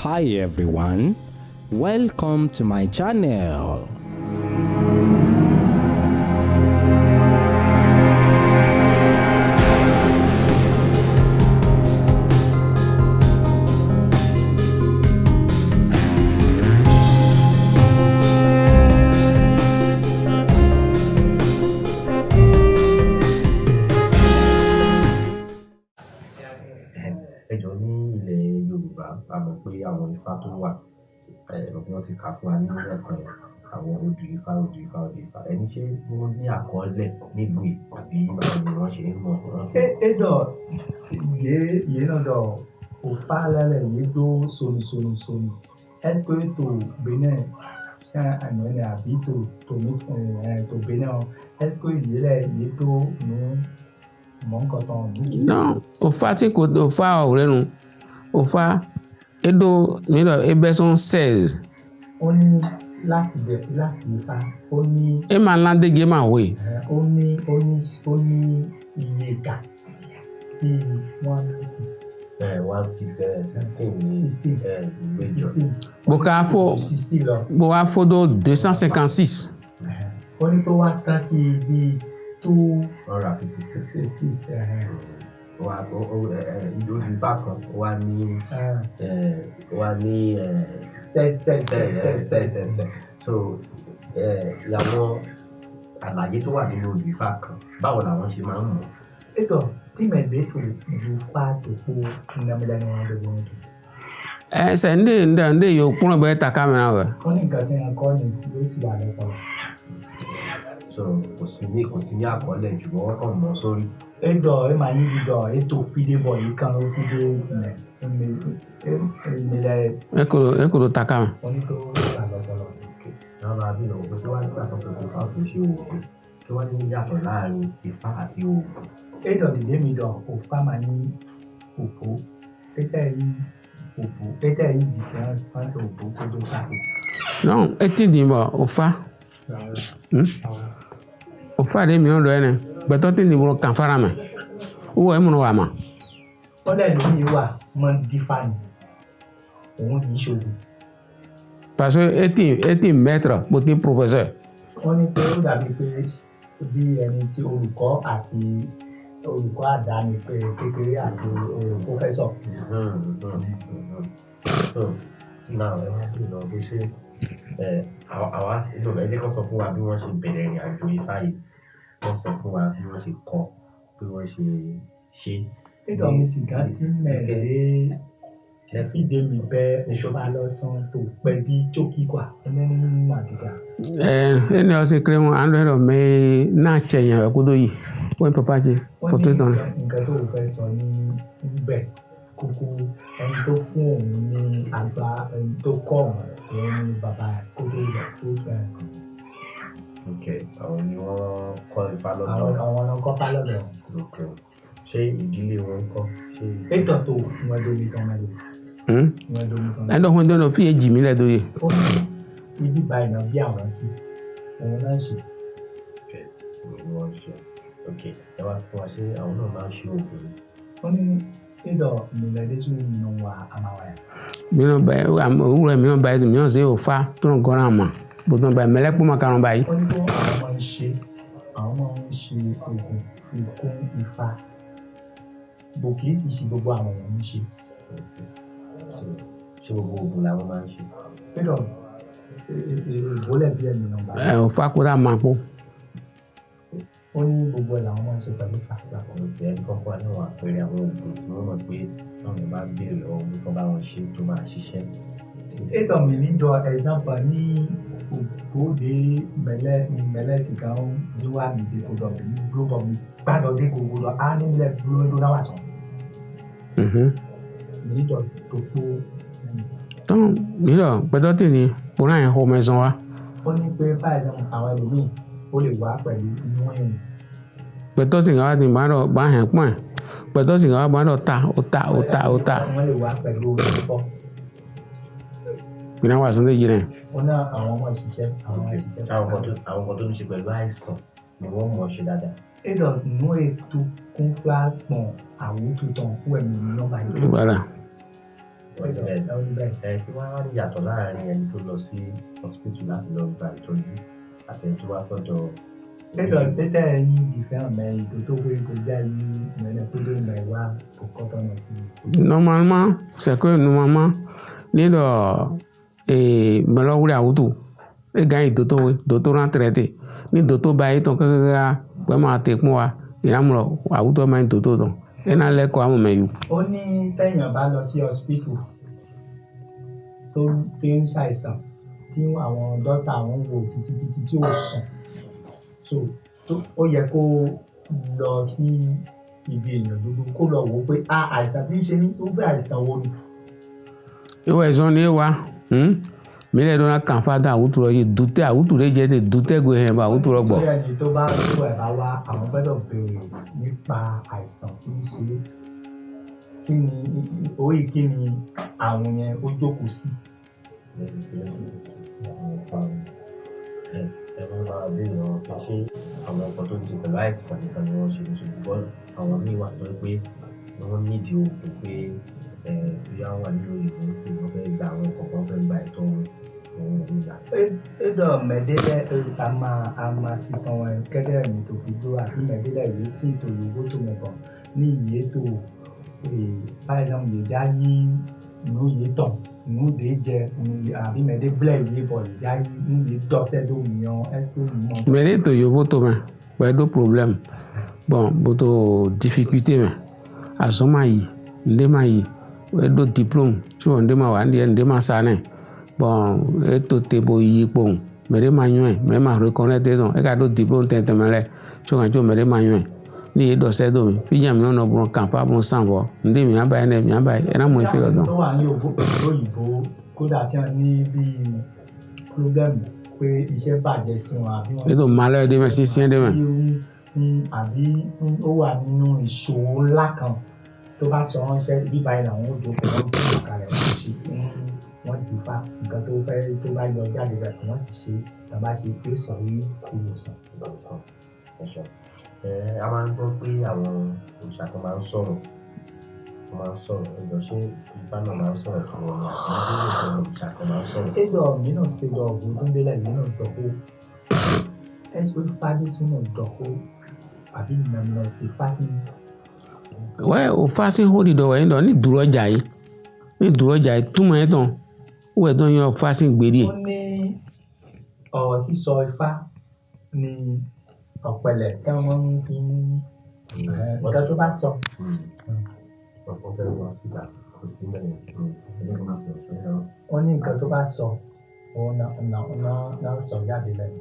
Hi everyone, welcome to my channel. Ẹjọ́ ní ilẹ̀ Yorùbá a mọ̀ pé àwọn ifá tó wà wọ́n ti kà fún wa nínú ẹ̀kọ́ yẹn àwọn odù ifá ẹni ṣé wọ́n ní àkọọ́lẹ̀ nílùú yìí àbí báwo ni wọ́n ṣe ń mọ̀ wọ́n ti. Edo ye no do o fa lele ye do sonu. Est-ce que to Benin c'est un abi to Benin est-ce que ye do no mon coton non o fa tí kò o fa ọ̀rẹ́ nu o fa edo mi lọ ebe son 16 ó ní láti fa ó ní e ma lande ge ma we ó ní iye ka bí 16 bo ka fo 16 lọ bo wa fo do 256 ó ní pé wá tán sí bí 256 odù ifá kan wà ní sẹ́sẹ́sẹ́ so àwọn àlàyé tó wà nínú odù ifá kan báwo làwọn ṣe máa ń mọ̀. Edo tí mẹ̀gbẹ́ tó du fa tó kó nàmúlẹ̀ ní wọn lọ́wọ́ wọn. se nde yo kún be ta camera we Wọ́n ní nǹkan tí wọ́n kọ́ ni ló ti wà lọ́pọ̀. So kò sí ní àkọọ́lẹ̀ jù wọ́n kàn mọ́ sórí. Edo ẹ máa yí dídọ̀ ètò fídé bọ̀ yìí kan ló fídé ìmìlẹ̀ e ko ta camera wọ́n ní tó wà lọ́pọ̀lọ́. Àwọn máa bí lọ pé kí wọ́n nígbà tó sọ pé ifá kì í ṣe oògùn kí wọ́n ní yàtọ̀ láàrin ifá àti oògùn. Edo dìde mi dọ̀ òfà máa ní òpó pété yìí difference entre òpó tó tó fà. non e ti di bo o fa o fa de mi no do ene be to ti ni mo kan fara me o e mo no wa ma Ó dẹ̀ lómi wà mọ́ dífà ni òun kì í ṣoògùn. parce que eti maître bo ti professeur Wọ́n ní pé ó dàbí pé bí ẹni tí olùkọ́ àdáni pé kékeré àti pòfẹ́sọ̀. Náà ẹ máa bí lọ bó ṣe àwa ẹ jẹ́ kó sọ fún wa bí wọ́n ṣe bẹ̀rẹ̀ ìrìn àjò ifá yìí wọ́n sọ fún wa bí wọ́n ṣe kọ́ bí wọ́n ṣe ṣe. Edo mi sìgá tí mẹ̀rẹ̀ fìdé mi bẹ́ òṣùpá lọ́sàn tó pẹ́ bí jókì kwà ẹni màdìgà. ene o se cremo andro me na chenya ko do yi o papa je photo ton Nǹkan tó fẹ́ sọ ní bẹ̀ kúkú ẹni tó fún òun ní àgbà ẹni tó kọ́ òun ní bàbá kó tó yẹ tó fẹ́. Ok àwọn ni wọ́n kọ́ ifá lọ́dọ̀ rẹ̀. Àwọn ọkọ̀ bá lọ́dọ̀. Ok ṣé ìdílé wọn kọ́ ṣé. Edo tó wọ́n dóbi tán wọ́n dóbi tán. endo hun do no fi eji mi le do ye Ó ní ibi báyìí náà bí àwọn sí òun náà ṣe. Ok wọ́n ṣe ok ẹ wá sọ fún wa ṣé àwọn náà máa ń ṣe oògùn. Ó ní Edo ìmìlẹ̀dé tún nínú wa àmàwáyà. mi no ba o mi no ba mi no se o fa to no gora ma bo don ba mele po ma kan ba yi Ó ní kó àwọn máa ń ṣe oògùn fi kún ifá bò kì í sì ṣe gbogbo àwọn èèyàn ń ṣe. Ṣé gbogbo oògùn làwọn máa ń ṣe. Edo ìbólẹ̀ bí ẹ̀mí náà bá. o fa ko da ma po Ó ní gbogbo ẹ̀ làwọn máa ń ṣe pẹ̀lú ifá. Olùfẹ́ ẹni kọ́kọ́ ní àwọn àpẹẹrẹ àwọn oògùn tí wọ́n mọ̀ pé àwọn bá béèrè lọ́wọ́ bí wọ́n bá wọn ṣe tó máa ṣiṣẹ́. Edo mi ní dọ example ní ògbóde mẹlẹ sìgá ń díwá mi dé gbọdọ̀ mi gbọdọ̀ mi gbàdọ̀ dé gbogbo á nílẹ̀ dúró ẹ̀dọ́ náà wà sàn. Mi ní dọ̀ tó kó. ton mi lo pe to ti ni po na en ho maison wa Ó ní pé for example àwọn ẹlòmíì ó lè wá pẹ̀lú inú ẹ̀yìn. pe to ti ga ti ma ro ba hen pon pe to ti ga ba ro ta o ta Wọ́n lè wá pẹ̀lú olùfọ́. mi na wa so de yi re Ó ní àwọn ọmọ ìṣiṣẹ́ Àwọn kan tó ń ṣe pẹ̀lú àìsàn ni wọ́n mọ̀ ṣe dáadáa. Edo nù ètò kún fúlà pọ̀n àwòtútàn fún ẹ̀mí nọ́mbà yìí. voilà kí wọ́n á rí ìyàtọ̀ láàrin ẹni tó lọ sí hospital láti lọ gba ìtọ́jú àti ẹni tó wá sọ́dọ̀. Peut-être yi différent mais toto ko déjà yi mais pour le mais wa pour quand on aussi. Normalement, c'est que normalement ni do melawuri awutu e gagne doto ran traité ni doto ba yi ton kaka pe ma te kun wa ina mo awutu ma doto ton e na le ko amu meyu. Ó ní téèyàn bá lọ sí hospital tó ń ṣàìsàn tí àwọn dọ́tà wọn wò títí tí ó sùn so ó yẹ kó lọ sí ibi èèyàn dúdú kó lọ wò pé àìsàn tí ń ṣe ní ó fẹ́ àìsàn wo ni. Ìwọ ẹ̀sán ni wa mílẹ̀ dọ́nà kàn fádà àwùjọ yìí dùtẹ́ àwùjọ rẹ̀ jẹ́ tẹ̀ dùtẹ́ gbé yẹn bá àwùjọ rẹ̀ gbọ́. Bóyá ni tó bá tó ẹ̀ bá wá àwọn gbọ́dọ̀ béèrè nípa àìsàn kí ń ṣe kí ni àwọn yẹn ó jókòó sí. Ẹ̀rọ máa béèrè wọn pé ṣé àwọn ọkọ̀ tó ti pẹ̀lú àìsàn nìkan ni wọ́n ṣe ní ṣùgbọ́n àwọn míì wà tó pé wọ́n nídìí oògùn pé bóyá wà nínú ìlú sí wọ́n fẹ́ gba àwọn kọ̀ọ̀kan fẹ́ gba ìtọ́ wọn nígbà. Edo mɛdele ama si tɔn kɛdɛ mi to kudo afi mɛdele yi ti to yobo to mɛ bɔn ni ye to par exemple yedza yi nu ye tɔn nu de jɛ afi mɛde blɛ ye bɔn yedza yi nu ye dɔsɛ do miɔn ɛseke miɔn. Mɛde to yobo to mɛ bɛ do problème bon boto difficulté mɛ azɔma yi ndema yi bɛ do diplôme tí o ndema wa ndema sanɛ. Bon, eto tebo yi pon, mere ma nyue, me ma reconnaître donc, e ka do diplôme tentemele, chonga cho mere ma nyue. Ni e do se do mi, fi jam no bon campa bon sanvo, nde mi aba ene mi aba, era mo fi lo don. Tó wà ní òyìnbó kódà tí wọ́n ní bí problème pé iṣẹ́ bàjẹ́ sí wọn àbí wọ́n. Eto malheur de me si sien de me. Àbí ó wà nínú ìṣòro ńlá kan tó bá sọ ránṣẹ́ bíbá ìlà wọn ó jókòó wọn tó kalẹ̀ wọn ṣe wọ́n ti fa nǹkan tó fẹ́ tó bá yọ jáde rẹ̀ kí wọ́n sì ṣe tàbá ṣe pé ó sọ rí ìwòsàn. A máa ń gbọ́ pé àwọn òòṣà kan máa ń sọ̀rọ̀ ẹ̀jọ̀ ṣé ìgbà náà máa ń sọ̀rọ̀ sí wọn ni àti àwọn òòṣà kan máa ń sọ̀rọ̀. Edo mi náà ṣe lọ ọ̀gbọ́n tó ń délẹ̀ yìí náà dọ̀kọ́ ẹ̀sùn fàdísì náà dọ̀kọ́ àbí nàmínà sí fásitì. Ouais, o fásitì ó di dọ̀wọ̀ yín dọ̀ ní dúró ọjà yìí túmọ̀ ẹ̀ tán. Wọ́n tó ń yan fásitì gbèrè. Ó ní ọ̀rọ̀ sísọ ifá ní ọ̀pẹ̀lẹ̀ tí wọ́n ń fi nǹkan tó bá sọ. Ọ̀pọ̀ fẹ́ wọ́n síta kò sí mẹ́rin ẹgbẹ́ kan máa sọ fún ẹ̀rọ. Wọ́n ní nǹkan tó bá sọ òun náà sọ jáde lẹ́nu.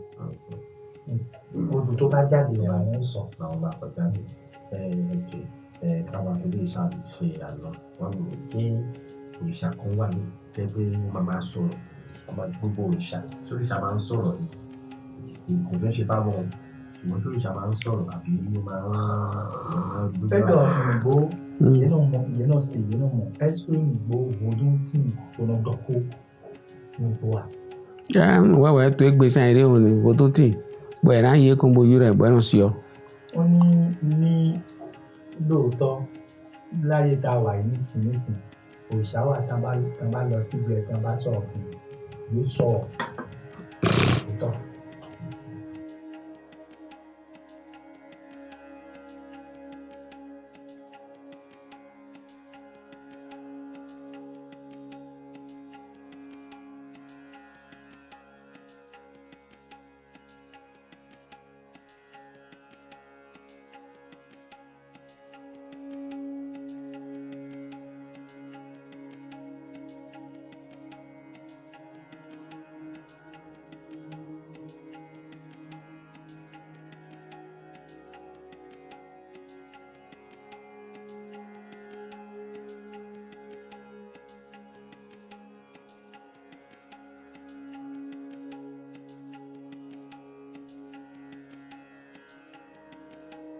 Odù tó bá jáde làwọn ń sọ. Làwọn bá sọ jáde. Káwọn akéde ṣe àlọ́ wọn ní kí òrìṣà kan wà ní pẹ́pẹ́ wọn máa sọ̀rọ̀ gbogbo òrìṣà tí òrìṣà máa ń sọ̀rọ̀ ni kò fẹ́ ṣe fáwọn ṣùgbọ́n tí òrìṣà máa ń sọ̀rọ̀ àbí ó máa ń gbogbo. Pẹ́jọ òyìnbó yẹn náà sì yẹn náà mọ̀ ẹ́sùn òyìnbó vodun tí ìfọ̀nà dọ̀kọ́ òyìnbó wa. Wẹ́wẹ́ tó gbèsè àìrí òun ni vodun tí gbẹ̀rẹ̀ ayé kó gbojú rẹ̀ gbẹ́rùn sí ọ. Wọ́n ní lóòótọ́ láyé tá a wà yìí nísìnyìí òrìṣà wà tán bá lọ síbi ẹ̀ tán bá sọ̀rọ̀ fún yóò sọ̀rọ̀ òótọ́.